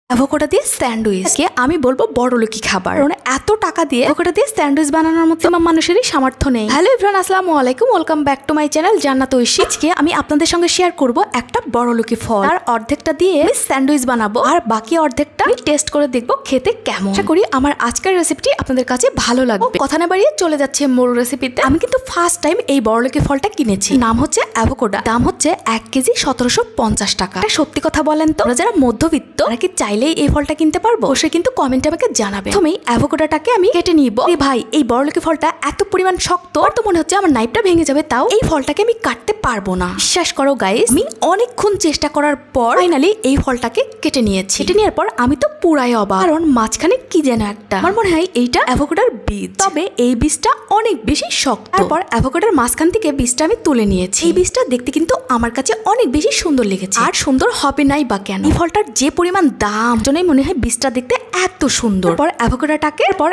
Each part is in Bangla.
অ্যাভোকাডো দিয়ে স্যান্ডউইচ কে আমি বলবো বড়লোকি খাবার, কারণ এত টাকা দিয়ে অ্যাভোকাডো দিয়ে স্যান্ডউইচ বানানোর মতো মানুষেরই সামর্থ্য নেই। হ্যালো এভরিওয়ান, আসসালামু আলাইকুম, welcome back to my channel জান্নাত ঐশী। আজকে আমি আপনাদের সঙ্গে শেয়ার করব একটা বড়লোকি ফল, আর অর্ধেকটা দিয়ে স্যান্ডউইচ বানাবো আর বাকি অর্ধেকটা আমি টেস্ট করে দেখবো খেতে কেমন। আশা করি আমার আজকের রেসিপিটি আপনাদের কাছে ভালো লাগবে। কথা না বাড়িয়ে চলে যাচ্ছে মূল রেসিপিতে। আমি কিন্তু ফার্স্ট টাইম এই বড়লোকি ফলটা কিনেছি, নাম হচ্ছে অ্যাভোকাডো, দাম হচ্ছে 1 কেজি 1750 টাকা। সত্যি কথা বলেন তো, যারা মধ্যবিত্ত তারা কি চাইলেই এই ফলটা কিনতে পারবো? অবশ্যই কিন্তু কমেন্টে আমাকে জানাবে। প্রথমেই অ্যাভোকাডোটাকে আমি কেটে নিব। ভাই এই বড়লোকি ফলটা এত পরিমাণ শক্ত, আর তো মনে হচ্ছে আমার নাইফটা ভেঙে যাবে, তাও এই ফলটাকে আমি কাটতে পারবো না। বিশ্বাস করো গাইস, আমি অনেকক্ষণ চেষ্টা করার পর ফাইনালি এই ফলটাকে কেটে নিয়েছি। কেটে নেওয়ার পর আমি তো পুরাই অবাক, কারণ মাঝখানে কি যেন একটা, আমার মনে হয় এইটা অ্যাভোকাডোর বীজ, তবে এই বীজটা অনেক বেশি শক্ত। তারপর অ্যাভোকাডোর মাঝখান থেকে বীজটা আমি তুলে নিয়েছি। এই বীজটা দেখতে কিন্তু আমার কাছে অনেক বেশি সুন্দর লেগেছে, আর সুন্দর হবে নাই বা কেন, এই ফলটার যে পরিমাণ দাম, জন্যই মনে হয় বীজটা দেখতে এত সুন্দর। তারপর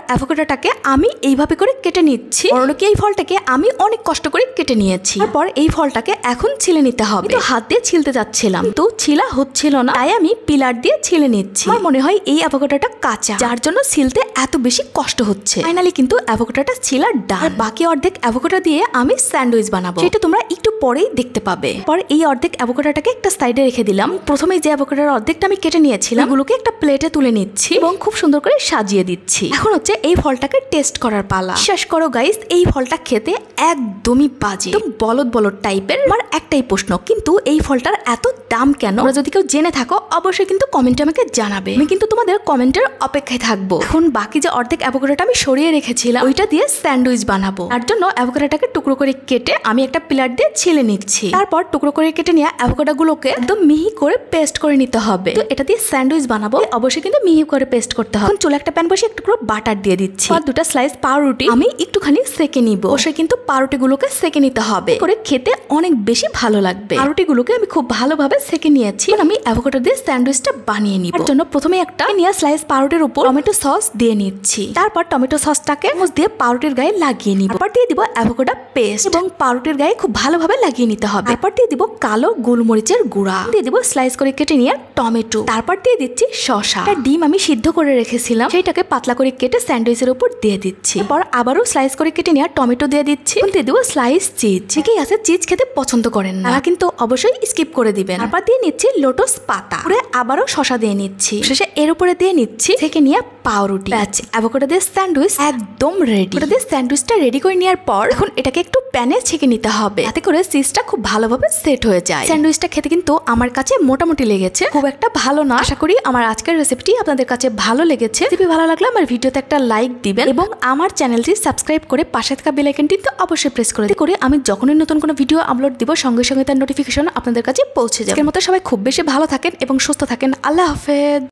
অ্যাভোকাডোটাকে আমি এইভাবে করে কেটে নিচ্ছি। বড়লোকি এই ফলটাকে আমি অনেক কষ্ট করে কেটে নিয়েছি। তারপর এই ফলটাকে এখন ছিলে নিতে হবে। তো হাত দিয়ে ছিলতে যাচ্ছিলাম, তো ছিলা হচ্ছিল না, তাই আমি পিলার দিয়ে ছিলে নিচ্ছি। আমার মনে হয় এই অ্যাভোকাডোটা কাঁচা, যার জন্য ছিলতে এত বেশি কষ্ট হচ্ছে। ফাইনালি কিন্তু অ্যাভোকাডোটা ছিলা ডান। বাকি অর্ধেক অ্যাভোকাডো দিয়ে আমি স্যান্ডউইচ বানাবো, সেটা তোমরা একটু পরেই দেখতে পাবে। পর এই অর্ধেক অ্যাভোকাডোটাকে একটা সাইডে রেখে দিলাম। প্রথমে যে অ্যাভোকাডোর অর্ধেকটা আমি কেটে নিয়েছিলাম, এগুলোকে একটা প্লেটে তুলে নিচ্ছি এবং খুব সুন্দর করে সাজিয়ে দিচ্ছি। এখন হচ্ছে এই ফলটাকে টেস্ট করার পালা। বিশ্বাস করো গাইস, এই ফলটা খেতে একদমই বাজে, বলদ বলদ টাইপের। আমার একটাই প্রশ্ন, কিন্তু এই ফলটার এত দাম কেন? যদি কেউ জেনে থাকো অবশ্যই কিন্তু কমেন্টে আমাকে জানাবে। আমি কিন্তু তোমাদের কমেন্টের অপেক্ষায় থাকবো। এখন বাকি যে অর্ধেক অ্যাভোকাডোটা আমি সরিয়ে রেখেছিলাম, ওইটা দিয়ে স্যান্ডউইচ বানাবো। তার জন্য অ্যাভোকাডোটাকে টুকরো করে কেটে আমি একটা পিলার দিয়ে ছিলে নিচ্ছি। তারপর টুকরো করে কেটে নিয়ে অ্যাভোকাডো গুলোকে একদম মিহি করে পেস্ট করে নিতে হবে। তো এটা দিয়ে স্যান্ডউইচ বানাবো, অবশ্যই কিন্তু মিহি করে পেস্ট করতে হবে। এখন চুলে একটা প্যান বসে একটু করে বাটার দিয়ে দিচ্ছি, আর 2টা স্লাইস পাউরুটি আমি একটুখানি সেকে নিব। অবশ্যই কিন্তু পাউরুটি গুলোকে সেকে নিতে হবে, করে খেতে অনেক বেশি ভালো লাগবে। পাউরুটি গুলোকে আমি খুব ভালোভাবে সেকে নিয়েছি। আমি অ্যাভোকাডো দিয়ে স্যান্ডউইচটা বানিয়ে নিব। তার জন্য প্রথমে একটা নিয়ে স্লাইস পাউরুটির উপর টমেটো সস দিয়ে নিচ্ছি। তারপর টমেটো সসটাকে চামচ দিয়ে পাউরুটির গায়ে লাগিয়ে নিব। তারপর দিয়ে দিব অ্যাভোকাডো পেস্ট এবং পাউরুটির গায়ে খুব ভালোভাবে লাগিয়ে নিতে হবে। তারপর দিয়ে দিব কালো গোলমরিচের গুঁড়া, দিয়ে দিব স্লাইস করে কেটে নিয়ে টমেটো, তারপর দিয়ে দিচ্ছি শসা। ডিম আমি সিদ্ধ করে রেখেছিলাম, সেইটাকে পাতলা করে কেটে স্যান্ডউইচের উপর দিয়ে দিচ্ছি। এরপর আবারও স্লাইস করে কেটে নিয়ে টমেটো দিয়ে দিচ্ছি, দিয়ে দিব স্লাইস চিজ। ঠিকই আছে, চিজ খেতে পছন্দ করেন না, কিন্তু অবশ্যই স্কিপ করে দিবেন। তারপর দিয়ে নিচ্ছি লোটস পাতা, পরে আবারও শসা দিয়ে নিচ্ছি, শেষে এর উপরে দিয়ে নিচ্ছি থেকে নিয়ে পাউরুটি। অ্যাভোকাডো দিয়ে স্যান্ডউইচ একদম রেডি। এটা দিয়ে স্যান্ডউইচটা রেডি করে নেওয়ার পর এখন এটাকে একটু প্যানে ছেঁকে নিতে হবে, যাতে করে চিজটা খুব ভালোভাবে সেট হয়ে যায়। স্যান্ডউইচটা খেতে কিন্তু আমার কাছে মোটামুটি লেগেছে, খুব একটা ভালো না। আশা করি আমার আজকের রেসিপিটি আপনাদের কাছে ভালো লেগেছে। রেসিপি ভালো লাগলে আমার ভিডিওতে একটা লাইক দিবেন এবং আমার চ্যানেলটি সাবস্ক্রাইব করে পাশে থাকা বেল আইকনটি তো অবশ্যই প্রেস করে দিন, করে আমি যখনই নতুন কোনো ভিডিও আপলোড দিব সঙ্গে সঙ্গে তার নোটিফিকেশন আপনাদের কাছে পৌঁছে যাবে। এর মতো সবাই খুব বেশি ভালো থাকেন এবং সুস্থ থাকেন। আল্লাহ হাফেজ।